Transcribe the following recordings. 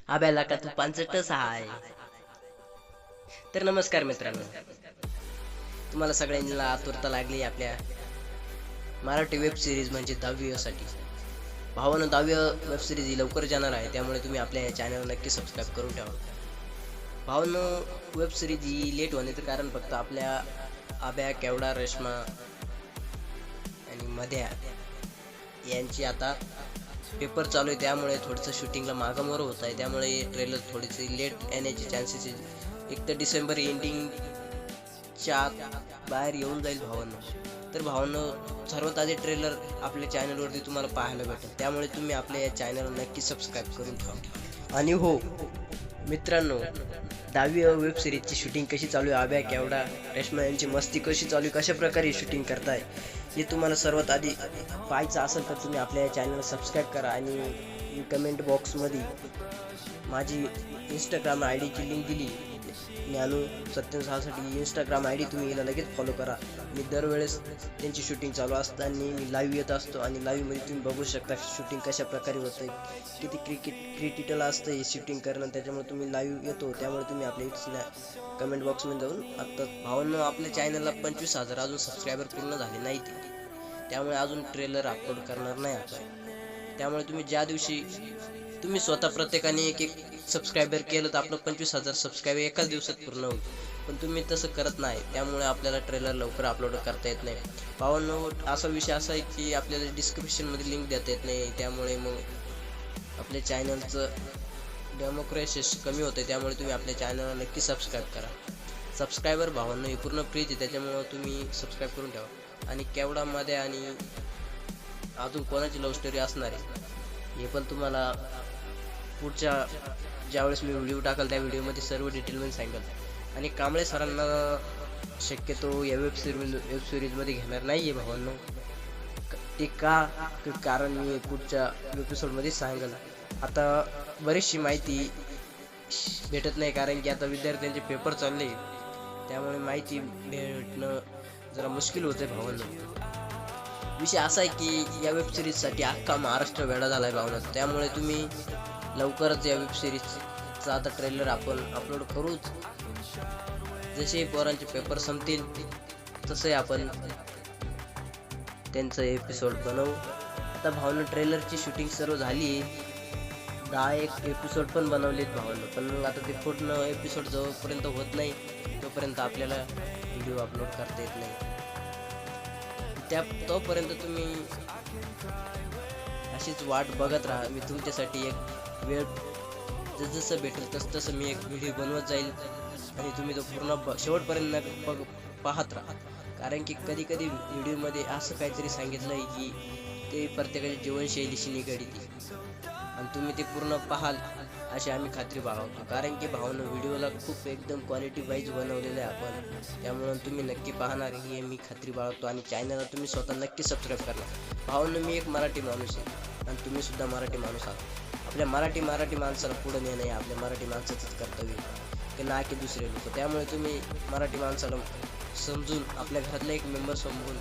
आब्याला का तू पांचटच आहे. तर नमस्कार मित्रांनो, तुम्हाला सगळ्यांना आतुरता लागली आपल्या मराठी वेब सिरीज म्हणजे 10वी साठी. भावानं 10वी वेब सिरीज ही लवकर येणार आहे, त्यामुळे तुम्ही आपल्या या चॅनल नक्की सबस्क्राईब करून ठेवा. भावानं वेब सिरीज ही लेट होण्याचं कारण फक्त आपल्या आब्या, केवडा, रेश्मा आणि मध्या यांची आता पेपर चालू आहे, त्यामुळे थोडंसं शूटिंगला मागंमोर होत आहे. त्यामुळे ट्रेलर थोडीशी लेट येण्याचे चान्सेस आहे. एक तर डिसेंबर एंडिंगच्या बाहेर येऊन जाईल भावांनो. तर भावांनो, सर्वात आधी ट्रेलर आपल्या चॅनलवरती तुम्हाला पाहायला भेटेल, त्यामुळे तुम्ही आपल्या या चॅनल नक्की सबस्क्राईब करून ठेवा. आणि हो मित्रांनो, 10वी वेब सिरीजची शूटिंग कशी चालू आहे, आब्या, केवडा, रेश्मा यांची मस्ती कशी चालू आहे, कशा प्रकारे शूटिंग करताय, हे तुम्हाला सर्वात आधी पाहायचं असेल तर तुम्ही आपल्या या चॅनलला सबस्क्राईब करा. आणि कमेंट बॉक्समध्ये माझी इंस्टाग्राम आय डीची लिंक दिली, ज्ञानू 776 इंस्टाग्राम आय डी, तुम्ही हिला लगेच फॉलो करा. मी दरवेळेस त्यांची शूटिंग चालू असताना मी लाईव्ह येत असतो आणि लाईव्हमध्ये तुम्ही बघू शकता शूटिंग कशा प्रकारे होतं आहे, किती क्रिटिकल असतं हे शूटिंग करणं. त्याच्यामुळे तुम्ही लाईव्ह येतो, त्यामुळे तुम्ही आपल्या कमेंट बॉक्समध्ये जाऊन आत्ता भावांनो, आपल्या चॅनलला 25,000 अजून सबस्क्रायबर पूर्ण झाले नाहीत, त्यामुळे अजून ट्रेलर अपलोड करणार नाही आपण. त्यामुळे तुम्ही ज्या दिवशी तुम्ही स्वतः प्रत्येकाने एक एक सबस्क्रायबर केलं तर आपलं 25,000 सबस्क्रायबर एकाच दिवसात पूर्ण होईल, पण तुम्ही तसं करत नाही, त्यामुळे आपल्याला ट्रेलर लवकर अपलोड करता येत नाही. भावांनो, असा विषय असा आहे की आपल्याला डिस्क्रिप्शनमध्ये लिंक देता येत नाही, त्यामुळे मग आपल्या चॅनलचं डेमोक्रेसीस कमी होते. त्यामुळे तुम्ही आपल्या चॅनलला नक्की सबस्क्राईब करा. सबस्क्रायबर भावांनो हे पूर्ण फ्रीच आहे, त्याच्यामुळं तुम्ही सबस्क्राईब करून ठेवा. आणि केवडामध्ये आणि अजून कोणाची लव्ह स्टोरी असणार आहे हे पण तुम्हाला पुढच्या ज्यावेळेस मी व्हिडिओ टाकाल त्या व्हिडिओमध्ये सर्व डिटेलमध्ये सांगेल. आणि कांबळे सरांना शक्यतो या वेब सिरीजमध्ये घेणार नाही आहे भावांनो. ते कारण मी पुढच्या एपिसोडमध्ये सांगेल. आता बरीचशी माहिती भेटत नाही, कारण की आता विद्यार्थ्यांचे पेपर चालले, त्यामुळे माहिती भेटणं जरा मुश्किल होतं आहे भावांनो. विषय असा आहे की या वेब सिरीजसाठी अख्खा महाराष्ट्र वेडा झाला आहे भावना, त्यामुळे तुम्ही लवकरच या वेब सिरीजचा आता ट्रेलर आपण अपलोड करूच. जसे पोरांचे पेपर संपतील तसे आपण त्यांचं एपिसोड बनवू. आता भावना ट्रेलरची शूटिंग सर्व झाली, 10 एपिसोड पण बनवलेत भावांनो, पण मग आता ते पूर्ण एपिसोड जोपर्यंत होत नाही तोपर्यंत आपल्याला व्हिडिओ अपलोड करता येत नाही. तोपर्यंत तुम्ही अशीच वाट बघत राहा. मी तुमच्यासाठी एक वेळ जसं भेटेल तसं मी एक व्हिडिओ बनवत जाईल, आणि तुम्ही तो पूर्ण शेवटपर्यंत पाहत राहा. कारण की कधी कधी व्हिडिओमध्ये असं काहीतरी सांगितलं आहे की ते प्रत्येकाच्या जीवनशैलीशी निगडीत, आणि तुम्ही ते पूर्ण पाहाल अशी आम्ही खात्री बाळगतो. कारण की भावना व्हिडिओला खूप एकदम क्वालिटी वाईज बनवलेलं आहे आपण, त्यामुळे तुम्ही नक्की पाहणार ही मी खात्री बाळगतो. आणि चॅनलला तुम्ही स्वतः नक्की सबस्क्राईब करणार. भावना, मी एक मराठी माणूस आहे आणि तुम्ही सुद्धा मराठी माणूस आहात. आपल्या मराठी माणसाला पुढे नेणं आहे आपल्या मराठी माणसाचंच कर्तव्य की ना की दुसरे लोक. त्यामुळे तुम्ही मराठी माणसाला समजून, आपल्या घरातला एक मेंबर समजून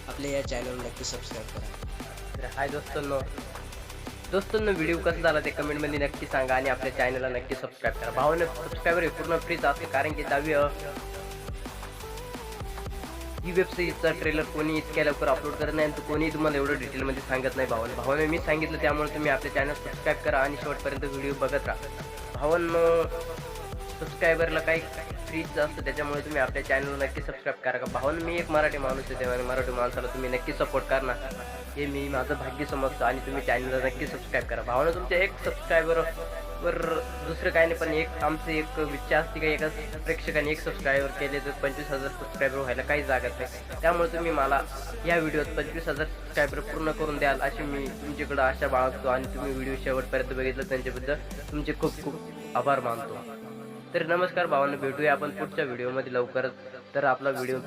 आपल्या या चॅनलला नक्की सबस्क्राईब करा. तर हाय दोस्तांनो, व्हिडिओ कसा झाला ते कमेंटमध्ये नक्की सांगा, आणि आपल्या चॅनलला नक्की सबस्क्राईब करा. भावाने सबस्क्रायबर हे पूर्ण फ्रीच असते, कारण की 10वी ही वेब सिरीजचा ट्रेलर कोणी इतक्या लवकर अपलोड करत नाही, आणि कोणी तुम्हाला एवढं डिटेलमध्ये सांगत नाही. भावाने मी सांगितलं, त्यामुळे तुम्ही आपल्या चॅनल सबस्क्राईब करा आणि शेवटपर्यंत व्हिडिओ बघत राहा. भावांनो, सबस्क्रायबरला काही फ्रीच असतं, त्याच्यामुळे तुम्ही आपल्या चॅनलला नक्की सबस्क्राईब करा. का भावांनो, मी एक मराठी माणूस आहे, त्यामुळे मराठी माणसाला तुम्ही नक्की सपोर्ट करणार हे मी माझं भाग्य समजतो. आणि तुम्ही चॅनलला नक्की सबस्क्राईब करा. भावांनो, तुमच्या एक सबस्क्रायबरवर दुसरं काही नाही, पण एक आमचं एक इच्छा असते का एका प्रेक्षकाने एक सबस्क्रायबर केले तर 25,000 सबस्क्रायबर व्हायला काही जागत नाही. त्यामुळे तुम्ही मला या व्हिडिओत 25,000 सबस्क्रायबर पूर्ण करून द्याल अशी मी तुमच्याकडं आशा बाळगतो. आणि तुम्ही व्हिडिओ शेवटपर्यंत बघितलं त्यांच्याबद्दल तुमचे खूप खूप आभार मानतो. तर नमस्कार भावांनो, भेटूया आपण पुढच्या व्हिडिओमध्ये लवकरच. तर आपला व्हिडिओ